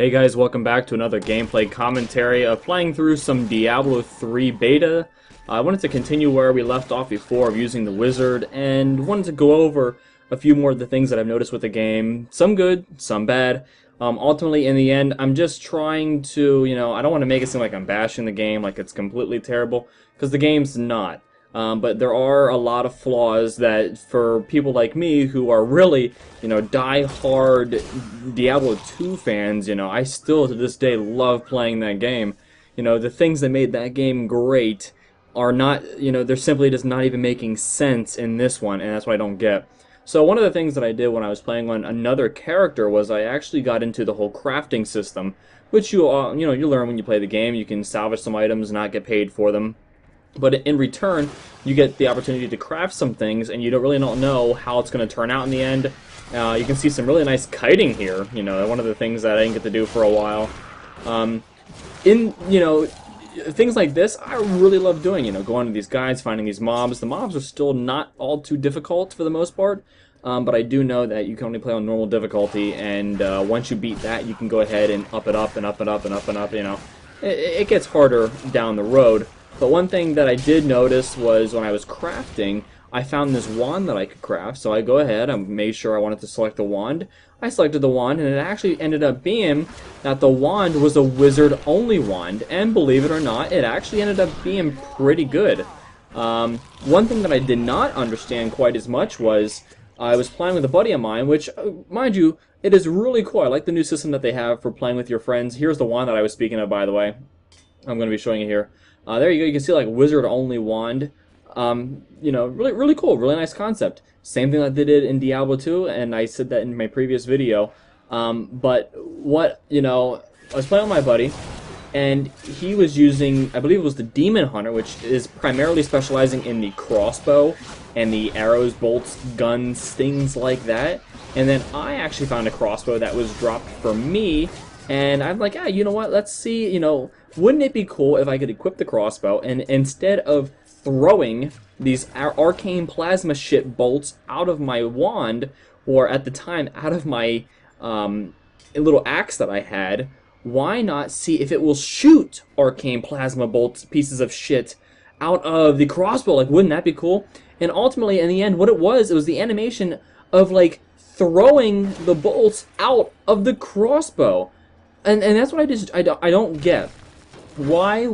Hey guys, welcome back to another gameplay commentary of playing through some Diablo 3 beta. I wanted to continue where we left off before of using the wizard, and wanted to go over a few more of the things that I've noticed with the game. Some good, some bad. Ultimately, in the end, I'm just trying to, I don't want to make it seem like I'm bashing the game, like it's completely terrible, because the game's not. But there are a lot of flaws that, for people like me who are really, die-hard Diablo 2 fans, I still to this day love playing that game. The things that made that game great are not, they're simply just not even making sense in this one, and that's what I don't get. So one of the things that I did when I was playing on another character was I actually got into the whole crafting system, which you learn when you play the game. You can salvage some items, not get paid for them. But in return, you get the opportunity to craft some things, and you don't know how it's going to turn out in the end. You can see some really nice kiting here. One of the things that I didn't get to do for a while. Things like this, I really love doing. Going to these guides, finding these mobs. The mobs are still not all too difficult for the most part, but I do know that you can only play on normal difficulty, and once you beat that, you can go ahead and up it up and up and up and up and up. It gets harder down the road. But one thing that I did notice was when I was crafting, I found this wand that I could craft. So I go ahead, I made sure I wanted to select the wand. I selected the wand, and it actually ended up being that the wand was a wizard-only wand. And believe it or not, it actually ended up being pretty good. One thing that I did not understand quite as much was I was playing with a buddy of mine, which, mind you, it is really cool. I like the new system that they have for playing with your friends. Here's the wand that I was speaking of, by the way. I'm going to be showing you here. There you go. You can see like wizard-only wand. Really cool. Really nice concept. Same thing that they did in Diablo 2, and I said that in my previous video. But what I was playing with my buddy, and he was using, I believe it was the Demon Hunter, which is primarily specializing in the crossbow and the arrows, bolts, guns, things like that. And then I actually found a crossbow that was dropped for me. And I'm like, you know what, let's see, wouldn't it be cool if I could equip the crossbow, and instead of throwing these arcane plasma shit bolts out of my wand, or at the time, out of my little axe that I had, why not see if it will shoot arcane plasma bolts, pieces of shit, out of the crossbow? Like, wouldn't that be cool? And ultimately, in the end, what it was the animation of, like, throwing the bolts out of the crossbow. And that's what I don't get. Why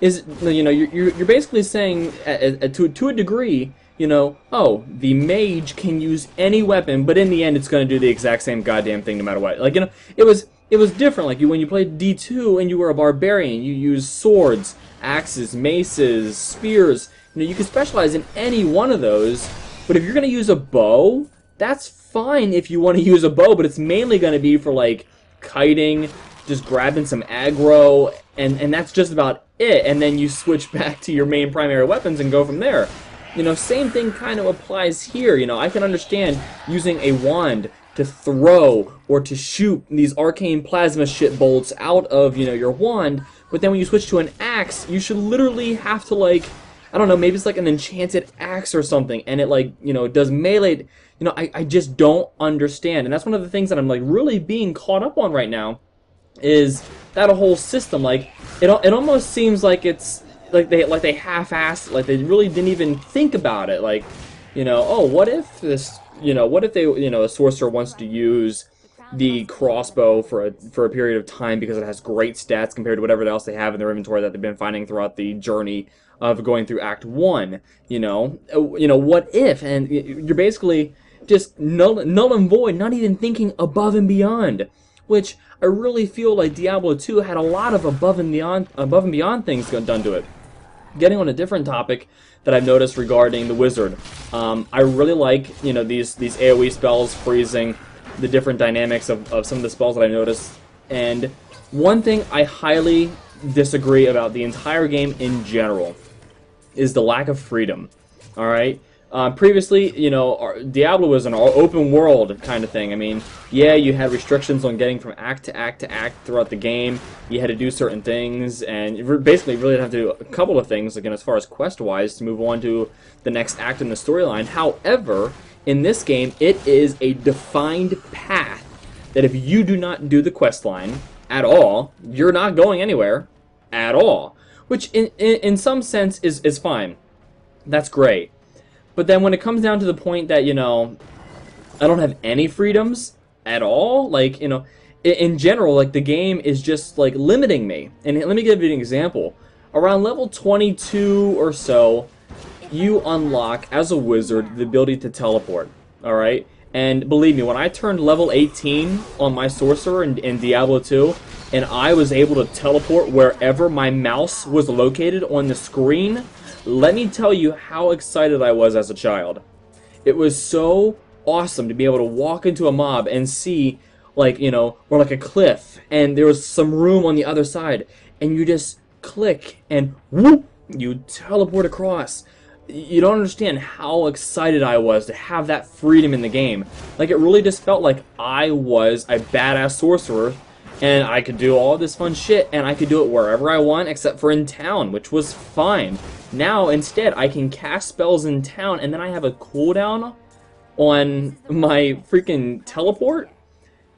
is you're basically saying to a degree, oh, the mage can use any weapon, but in the end it's going to do the exact same goddamn thing no matter what. Like, it was different. Like, when you played D2 and you were a barbarian, you used swords, axes, maces, spears. You can specialize in any one of those. But if you're going to use a bow, that's fine if you want to use a bow, but it's mainly going to be for, like, kiting, just grabbing some aggro, and that's just about it. And then you switch back to your main primary weapons and go from there. Same thing kind of applies here. I can understand using a wand to throw or to shoot these arcane plasma shit bolts out of, your wand, but then when you switch to an axe, you should literally have to, like, I don't know, maybe it's like an enchanted axe or something, and it, like, does melee. I just don't understand. And that's one of the things that I'm, like, really being caught up on right now, is that whole system. Like, it almost seems like it's like they half-assed, like they really didn't even think about it. Like, oh, what if this, what if they, a sorcerer wants to use the crossbow for a period of time because it has great stats compared to whatever else they have in their inventory that they've been finding throughout the journey of going through Act 1, what if? And you're basically just null and void, not even thinking above and beyond, which I really feel like Diablo 2 had a lot of above and beyond things done to it. Getting on a different topic that I've noticed regarding the wizard, I really like these AoE spells, freezing, the different dynamics of some of the spells that I've noticed. And one thing I highly disagree about the entire game in general is the lack of freedom. All right. Previously, Diablo was an open world kind of thing. I mean, yeah, you had restrictions on getting from act to act to act throughout the game. You had to do certain things, and you basically really have to do a couple of things, again, as far as quest-wise, to move on to the next act in the storyline. However, in this game, it is a defined path that if you do not do the quest line at all, you're not going anywhere at all. Which, in some sense, is fine. That's great. But then when it comes down to the point that, you know, I don't have any freedoms at all, like, you know, in general, like, the game is just, like, limiting me. And let me give you an example. Around level 22 or so, you unlock, as a wizard, the ability to teleport, alright? And believe me, when I turned level 18 on my sorcerer in Diablo 2, and I was able to teleport wherever my mouse was located on the screen, let me tell you how excited I was as a child. It was so awesome to be able to walk into a mob and see, like, you know, or like a cliff, and there was some room on the other side, and you just click, and whoop, you teleport across. You don't understand how excited I was to have that freedom in the game. Like, it really just felt like I was a badass sorcerer, and I could do all this fun shit, and I could do it wherever I want, except for in town, which was fine. Now, instead, I can cast spells in town, and then I have a cooldown on my freaking teleport.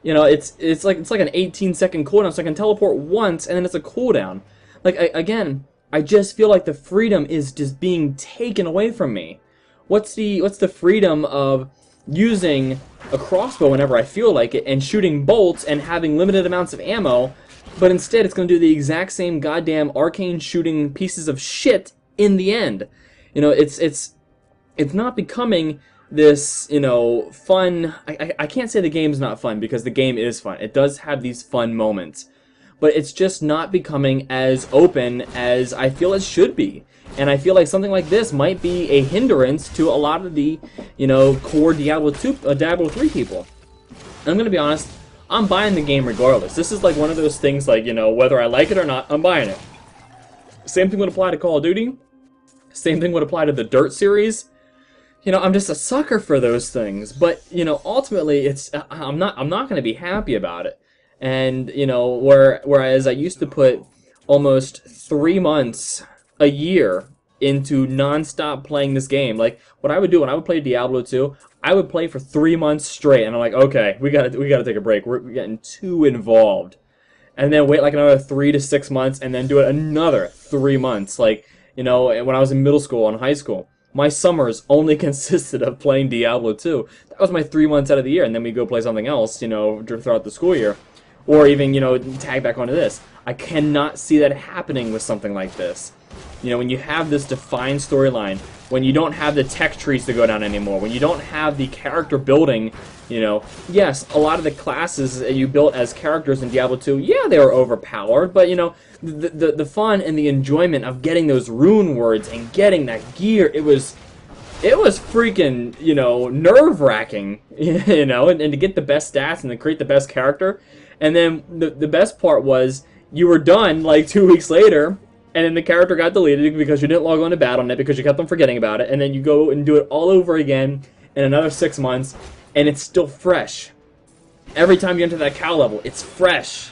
You know, it's like an 18-second cooldown, so I can teleport once, and then it's a cooldown. Like, again, I just feel like the freedom is just being taken away from me. What's the freedom of using a crossbow whenever I feel like it and shooting bolts and having limited amounts of ammo, but instead it's going to do the exact same goddamn arcane shooting pieces of shit in the end. You know, it's not becoming this, you know, fun. I can't say the game's not fun, because the game is fun. It does have these fun moments. But it's just not becoming as open as I feel it should be. And I feel like something like this might be a hindrance to a lot of the, you know, core Diablo 3 people. And I'm going to be honest, I'm buying the game regardless. This is like one of those things, like, you know, whether I like it or not, I'm buying it. Same thing would apply to Call of Duty. Same thing would apply to the Dirt series. You know, I'm just a sucker for those things. But, you know, ultimately, I'm not going to be happy about it. And, you know, whereas I used to put almost 3 months a year into non-stop playing this game. Like, what I would do when I would play Diablo 2, I would play for 3 months straight, and I'm like, okay, we gotta take a break. We're getting too involved. And then wait like another 3 to 6 months, and then do it another 3 months. Like, you know, when I was in middle school and high school, my summers only consisted of playing Diablo 2. That was my 3 months out of the year, and then we go play something else, you know, throughout the school year. Or even, you know, tag back onto this. I cannot see that happening with something like this. You know, when you have this defined storyline, when you don't have the tech trees to go down anymore, when you don't have the character building, you know, yes, a lot of the classes that you built as characters in Diablo 2, yeah, they were overpowered, but, you know, the fun and the enjoyment of getting those rune words and getting that gear, it was freaking, you know, nerve-wracking, you know, and to get the best stats and to create the best character. And then the best part was, you were done like 2 weeks later, and then the character got deleted because you didn't log on to Battle.net because you kept on forgetting about it, and then you go and do it all over again in another 6 months, and it's still fresh. Every time you enter that cow level, it's fresh.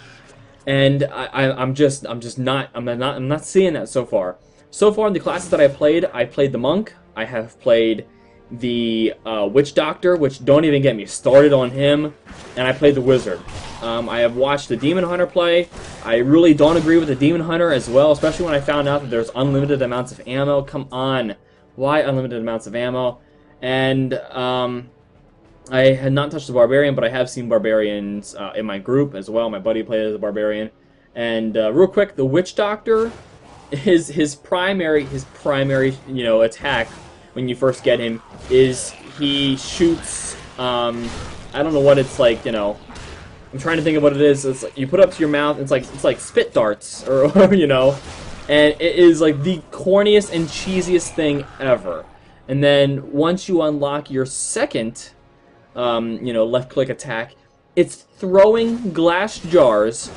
And I'm not seeing that so far. So far in the classes that I played the Monk, I have played the Witch Doctor, which don't even get me started on him, and I played the Wizard. I have watched the Demon Hunter play. I really don't agree with the Demon Hunter as well, especially when I found out that there's unlimited amounts of ammo. Come on. Why unlimited amounts of ammo? And I had not touched the Barbarian, but I have seen Barbarians in my group as well. My buddy played as a Barbarian. And real quick, the Witch Doctor, his primary, you know, attack when you first get him is he shoots, I don't know what it's like, you know, I'm trying to think of what it is. It's like you put it up to your mouth, it's like spit darts, or you know, and it is like the corniest and cheesiest thing ever. And then once you unlock your second, you know, left-click attack, it's throwing glass jars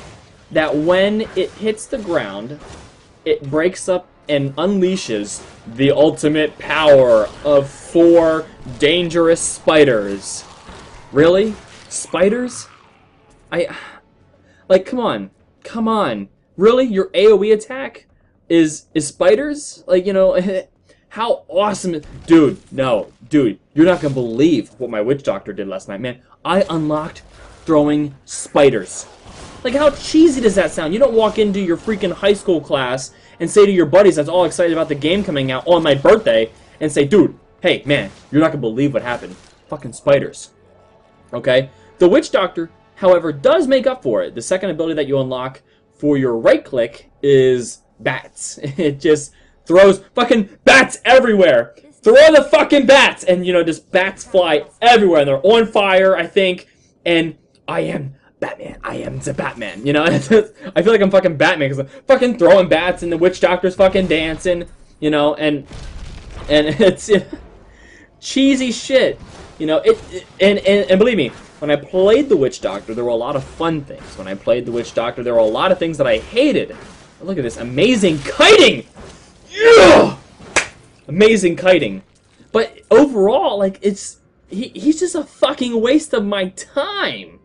that when it hits the ground, it breaks up and unleashes the ultimate power of 4 dangerous spiders. Really? Spiders? Like, come on. Really? Your AoE attack is spiders? Like, you know, how awesome dude, you're not gonna believe what my Witch Doctor did last night, man. I unlocked throwing spiders. Like, how cheesy does that sound? You don't walk into your freaking high school class and say to your buddies that's all excited about the game coming out on my birthday and say, dude, hey, man, you're not going to believe what happened. Fucking spiders. Okay? The Witch Doctor, however, does make up for it. The second ability that you unlock for your right click is bats. It just throws fucking bats everywhere. Throw the fucking bats! And, you know, just bats fly everywhere. And they're on fire, I think. And I am Batman. I am the Batman. You know, I feel like I'm fucking Batman because I'm fucking throwing bats and the Witch Doctor's fucking dancing. You know, and it's cheesy shit. You know, and believe me, when I played the Witch Doctor, there were a lot of fun things. When I played the Witch Doctor, there were a lot of things that I hated. Look at this amazing kiting! Yeah! Amazing kiting. But overall, like, he's just a fucking waste of my time.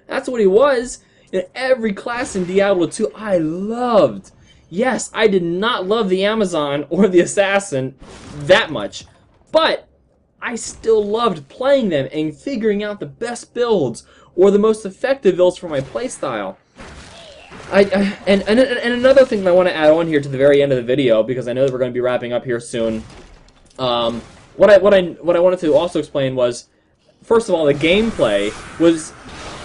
That's what he was. In every class in Diablo 2, I loved. Yes, I did not love the Amazon or the Assassin that much, but I still loved playing them and figuring out the best builds or the most effective builds for my playstyle. And another thing that I want to add on here to the very end of the video, because I know that we're going to be wrapping up here soon. What I wanted to also explain was, first of all, the gameplay was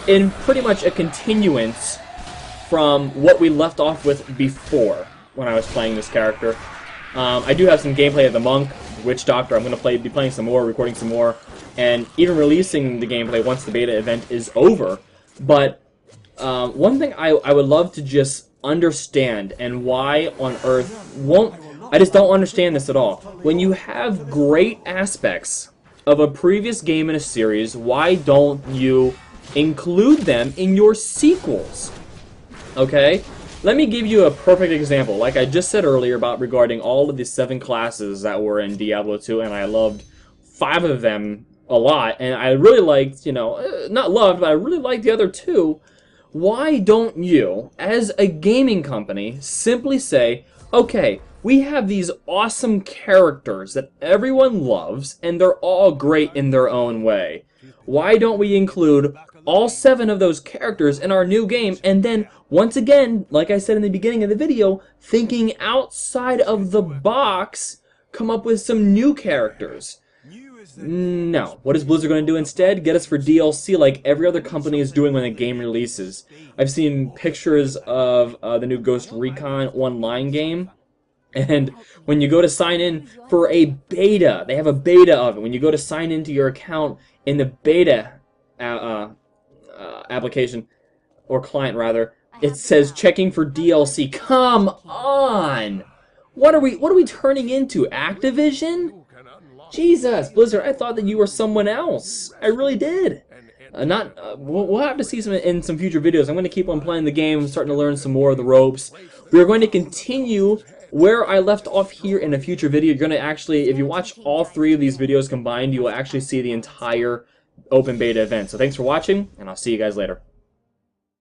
in pretty much a continuance from what we left off with before when I was playing this character. I do have some gameplay of the Monk, Witch Doctor. I'm going to be playing some more, recording some more, and even releasing the gameplay once the beta event is over. But one thing I would love to just understand, and why on earth I just don't understand this at all. When you have great aspects of a previous game in a series, why don't you include them in your sequels? Okay? Let me give you a perfect example. Like I just said earlier about regarding all of the 7 classes that were in Diablo 2, and I loved 5 of them a lot, and I really liked, you know, not loved, but I really liked the other 2. Why don't you, as a gaming company, simply say, okay, we have these awesome characters that everyone loves, and they're all great in their own way. Why don't we include all 7 of those characters in our new game, and then, once again, like I said in the beginning of the video, thinking outside of the box, come up with some new characters? No. What is Blizzard going to do instead? Get us for DLC like every other company is doing when a game releases. I've seen pictures of the new Ghost Recon Online game, and when you go to sign in for a beta, they have a beta of it. When you go to sign into your account in the beta application, or client rather, it says checking for DLC. Come on! What are we turning into? Activision? Jesus, Blizzard, I thought that you were someone else. I really did. We'll have to see some in some future videos. I'm going to keep on playing the game, starting to learn some more of the ropes. We're going to continue where I left off here in a future video. You're going to actually, if you watch all 3 of these videos combined, you will actually see the entire open beta event. So thanks for watching, and I'll see you guys later.